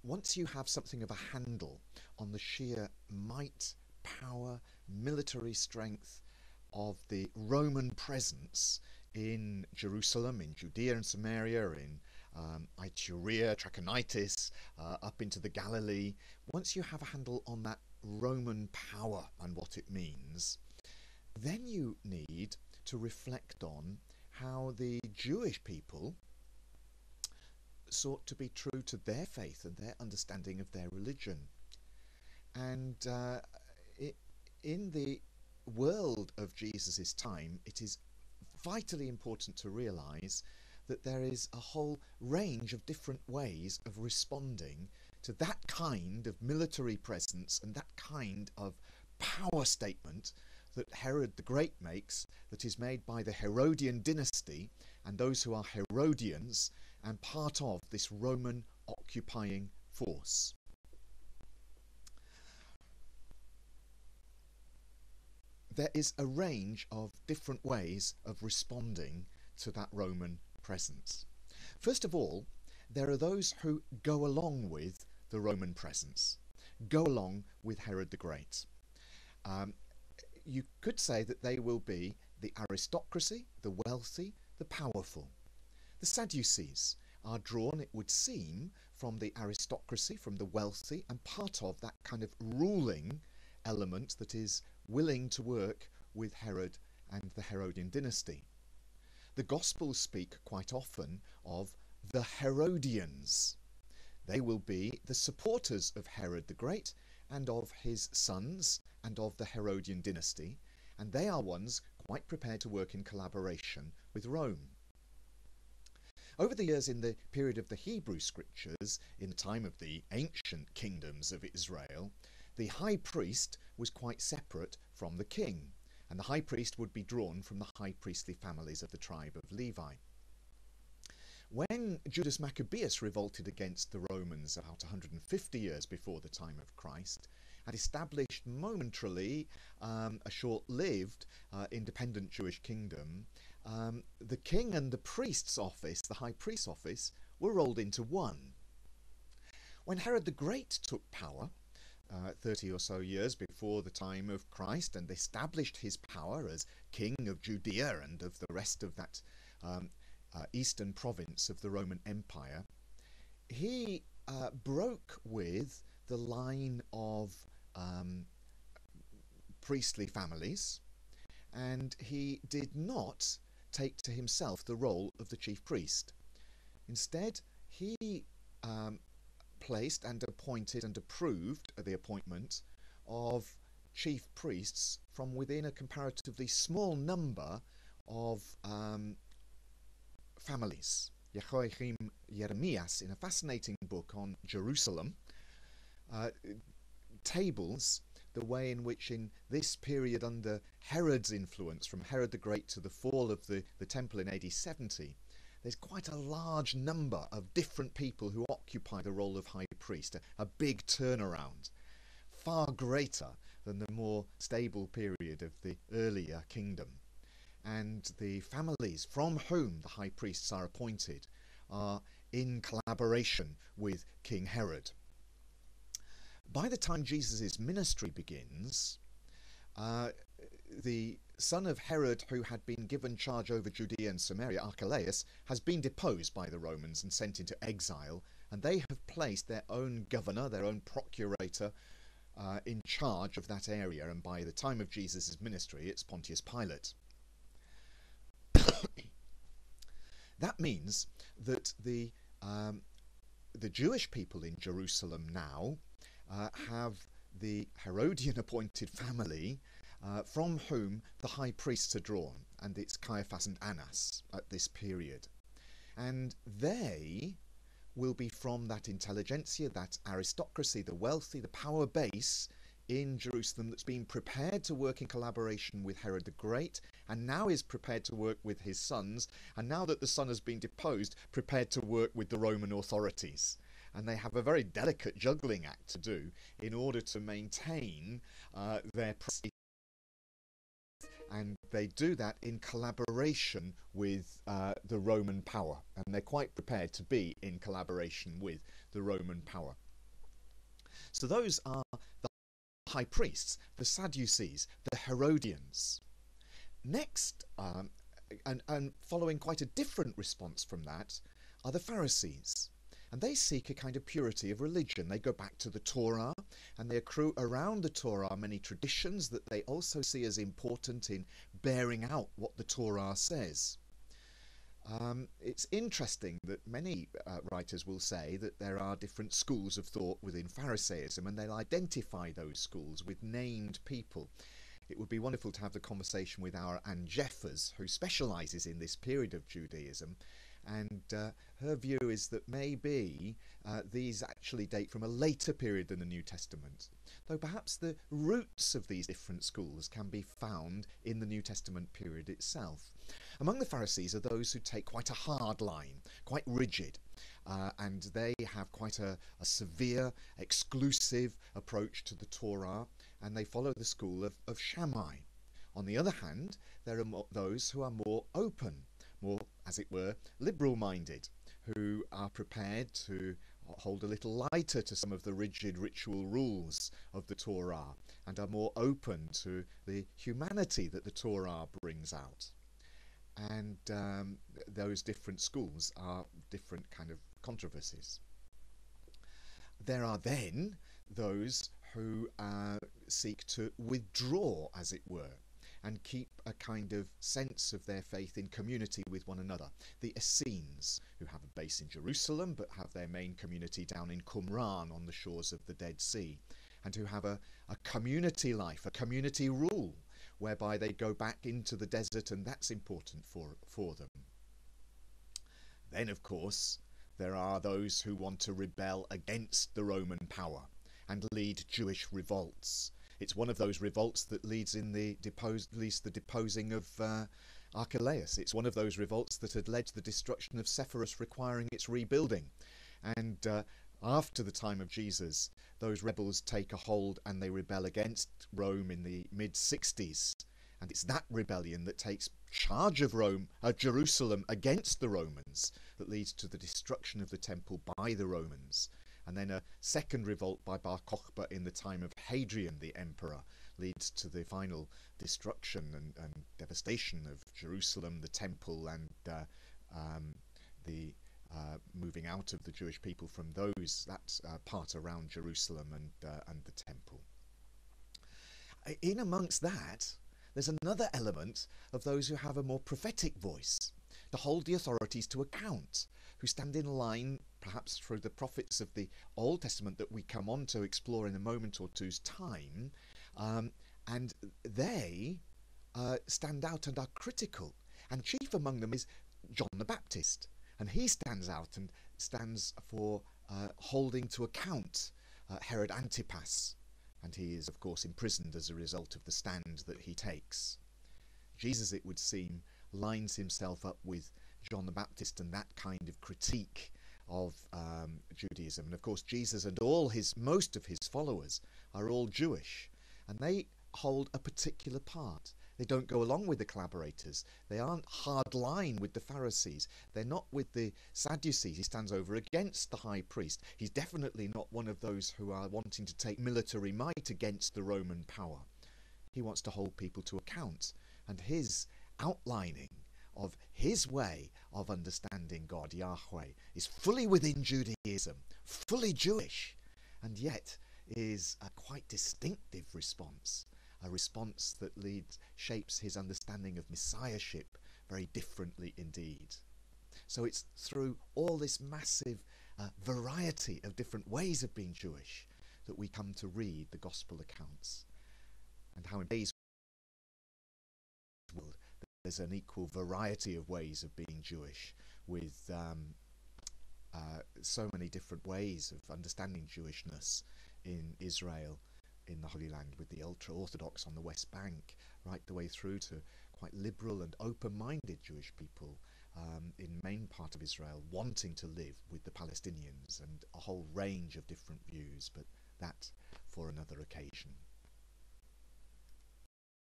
once you have something of a handle on the sheer might, power, military strength of the Roman presence in Jerusalem, in Judea and Samaria, in Iturea, Trachonitis, up into the Galilee, once you have a handle on that Roman power and what it means, then you need to reflect on how the Jewish people sought to be true to their faith and their understanding of their religion. And in the world of Jesus' time, it is vitally important to realize that there is a whole range of different ways of responding to that kind of military presence and that kind of power statement that Herod the Great makes, that is made by the Herodian dynasty and those who are Herodians and part of this Roman occupying force. There is a range of different ways of responding to that Roman presence. First of all, there are those who go along with the Roman presence, go along with Herod the Great. You could say that they will be the aristocracy, the wealthy, the powerful. The Sadducees are drawn, it would seem, from the aristocracy, from the wealthy, and part of that kind of ruling element that is willing to work with Herod and the Herodian dynasty. The Gospels speak quite often of the Herodians. They will be the supporters of Herod the Great and of his sons and of the Herodian dynasty, and they are ones quite prepared to work in collaboration with Rome. Over the years, in the period of the Hebrew scriptures, in the time of the ancient kingdoms of Israel, the high priest was quite separate from the king, and the high priest would be drawn from the high priestly families of the tribe of Levi. When Judas Maccabeus revolted against the Romans about 150 years before the time of Christ, and established momentarily a short-lived independent Jewish kingdom, the king and the priest's office, the high priest's office, were rolled into one. When Herod the Great took power, 30 or so years before the time of Christ, and established his power as king of Judea and of the rest of that eastern province of the Roman Empire, he broke with the line of priestly families, and he did not take to himself the role of the chief priest. Instead, he placed and appointed and approved the appointment of chief priests from within a comparatively small number of families. Jehoiachim Jeremias, in a fascinating book on Jerusalem, tables the way in which in this period under Herod's influence, from Herod the Great to the fall of the temple in AD 70, there's quite a large number of different people who occupy the role of high priest, a big turnaround, far greater than the more stable period of the earlier kingdom. And the families from whom the high priests are appointed are in collaboration with King Herod. By the time Jesus' ministry begins, the son of Herod, who had been given charge over Judea and Samaria, Archelaus, has been deposed by the Romans and sent into exile, and they have placed their own governor, their own procurator, in charge of that area, and by the time of Jesus' ministry, it's Pontius Pilate. That means that the Jewish people in Jerusalem now have the Herodian appointed family from whom the high priests are drawn, and it's Caiaphas and Annas at this period. And they will be from that intelligentsia, that aristocracy, the wealthy, the power base in Jerusalem that's been prepared to work in collaboration with Herod the Great, and now is prepared to work with his sons, and now that the son has been deposed, prepared to work with the Roman authorities. And they have a very delicate juggling act to do in order to maintain their prestige, and they do that in collaboration with the Roman power, and they're quite prepared to be in collaboration with the Roman power. So those are the high priests, the Sadducees, the Herodians. Next, and following quite a different response from that, are the Pharisees. And they seek a kind of purity of religion. They go back to the Torah, and they accrue around the Torah many traditions that they also see as important in bearing out what the Torah says. It's interesting that many writers will say that there are different schools of thought within Pharisaism, and they'll identify those schools with named people. It would be wonderful to have the conversation with our Anne Jeffers, who specialises in this period of Judaism, and her view is that maybe these actually date from a later period than the New Testament, though perhaps the roots of these different schools can be found in the New Testament period itself. Among the Pharisees are those who take quite a hard line, quite rigid, and they have quite a severe, exclusive approach to the Torah, and they follow the school of Shammai. On the other hand, there are those who are more open, more, as it were, liberal-minded, who are prepared to hold a little lighter to some of the rigid ritual rules of the Torah and are more open to the humanity that the Torah brings out. And those different schools are different kind of controversies. There are then those who seek to withdraw, as it were, and keep a kind of sense of their faith in community with one another. The Essenes, who have a base in Jerusalem but have their main community down in Qumran on the shores of the Dead Sea, and who have a community life, a community rule, whereby they go back into the desert, and that's important for them. Then, of course, there are those who want to rebel against the Roman power and lead Jewish revolts. It's one of those revolts that leads the deposing of Archelaus. It's one of those revolts that had led to the destruction of Sepphoris, requiring its rebuilding. And after the time of Jesus, those rebels take a hold and they rebel against Rome in the mid-60s. And it's that rebellion that takes charge of Jerusalem against the Romans, that leads to the destruction of the temple by the Romans. And then a second revolt by Bar Kokhba in the time of Hadrian the emperor leads to the final destruction and devastation of Jerusalem, the temple, and the moving out of the Jewish people from that part around Jerusalem and the temple. In amongst that, there's another element of those who have a more prophetic voice, to hold the authorities to account, who stand in line perhaps through the prophets of the Old Testament that we come on to explore in a moment or two's time, and they stand out and are critical. And chief among them is John the Baptist, and he stands out and stands for holding to account Herod Antipas, and he is of course imprisoned as a result of the stand that he takes. Jesus, it would seem, lines himself up with John the Baptist and that kind of critique of Judaism. And of course Jesus and most of his followers are all Jewish, and they hold a particular part. They don't go along with the collaborators. They aren't hard line with the Pharisees. They're not with the Sadducees. He stands over against the high priest. He's definitely not one of those who are wanting to take military might against the Roman power. He wants to hold people to account, and his outlining of his way of understanding God, Yahweh, is fully within Judaism, fully Jewish, and yet is a quite distinctive response, a response that shapes his understanding of messiahship very differently indeed. So it's through all this massive variety of different ways of being Jewish that we come to read the gospel accounts, and how in today's world there's an equal variety of ways of being Jewish, with so many different ways of understanding Jewishness in Israel, in the Holy Land, with the ultra-Orthodox on the West Bank, right the way through to quite liberal and open-minded Jewish people in the main part of Israel wanting to live with the Palestinians, and a whole range of different views, but that for another occasion.